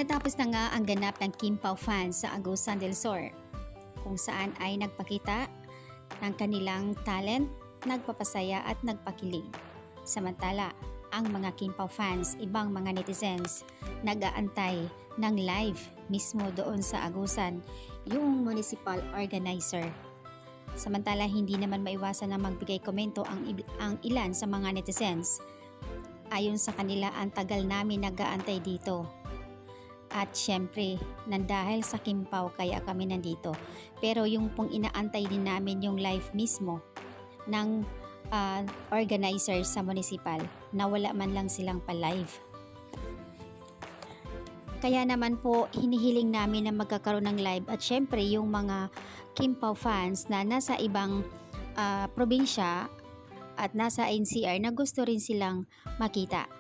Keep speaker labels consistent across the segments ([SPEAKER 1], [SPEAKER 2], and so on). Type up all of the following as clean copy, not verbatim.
[SPEAKER 1] Natapos na nga ang ganap ng Kim Pao fans sa Agusan del Sur, kung saan ay nagpakita ng kanilang talent, nagpapasaya at nagpakilig. Samantala, ang mga Kim Pao fans, ibang mga netizens, nag-aantay ng live mismo doon sa Agusan, yung municipal organizer. Samantala, hindi naman maiwasan na magbigay komento ang ilan sa mga netizens. Ayon sa kanila, ang tagal namin nag-aantay dito. At syempre, nandahil sa Kim Pao kaya kami nandito. Pero yung pong inaantay din namin yung live mismo ng organizer sa municipal, na wala man lang silang pa-live. Kaya naman po, hinihiling namin na magkakaroon ng live. At syempre, yung mga Kim Pao fans na nasa ibang probinsya at nasa NCR na gusto rin silang makita.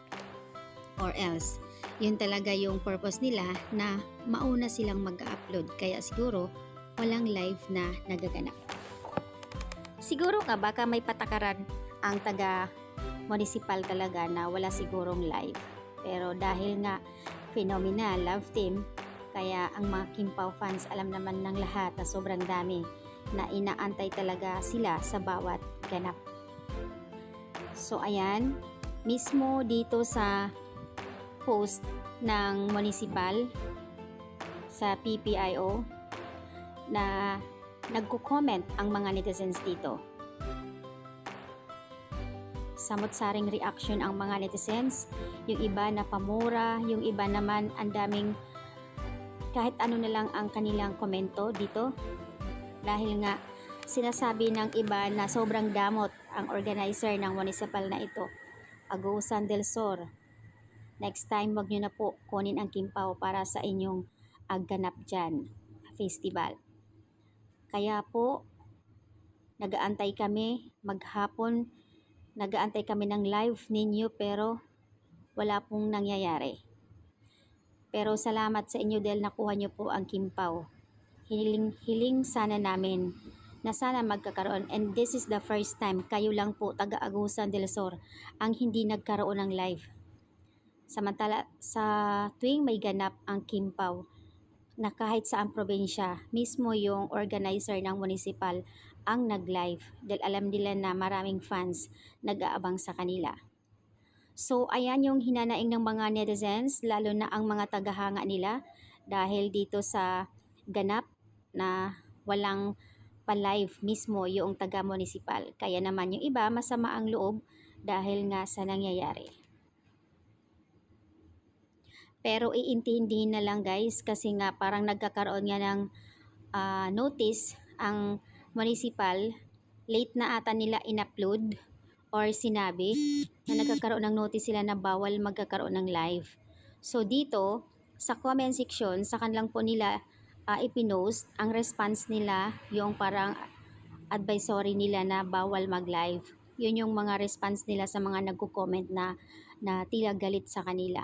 [SPEAKER 1] Or else, yun talaga yung purpose nila na mauna silang mag-upload. Kaya siguro walang live na nagaganap. Siguro ka baka may patakaran ang taga-municipal talaga na wala sigurong live. Pero dahil nga phenomenal love team, kaya ang mga Kim Pao fans alam naman ng lahat na sobrang dami na inaantay talaga sila sa bawat ganap. So ayan, mismo dito sa post ng municipal sa PPIO na nagko-comment ang mga netizens dito. Samot-saring reaction ang mga netizens, yung iba na pamura, yung iba naman ang daming kahit ano na lang ang kanilang komento dito. Dahil nga sinasabi ng iba na sobrang damot ang organizer ng municipal na ito, Agusan del Sur. Next time, wag nyo na po kunin ang Kim Pao para sa inyong ganap dyan, festival. Kaya po, nag-aantay kami maghapon, nag-aantay kami ng live ninyo pero wala pong nangyayari. Pero salamat sa inyo dahil nakuha nyo po ang Kim Pao. Hiling sana namin na sana magkakaroon, and this is the first time kayo lang po taga Agusan del Sur ang hindi nagkaroon ng live. Samantala sa tuwing may ganap ang Kim Pao na kahit saang probinsya, mismo yung organizer ng municipal ang nag-live dahil alam nila na maraming fans nag-aabang sa kanila. So ayan yung hinanaing ng mga netizens, lalo na ang mga tagahanga nila dahil dito sa ganap na walang pa-live mismo yung taga-municipal. Kaya naman yung iba masama ang loob dahil nga sa nangyayari. Pero iintindihin na lang guys kasi nga parang nagkakaroon nga ng notice ang municipal, late na ata nila in-upload or sinabi na nagkakaroon ng notice sila na bawal magkakaroon ng live. So dito sa comment section, sa kanilang po nila ipinost ang response nila, yung parang advisory nila na bawal mag-live. Yun yung mga response nila sa mga nagko-comment na tila galit sa kanila.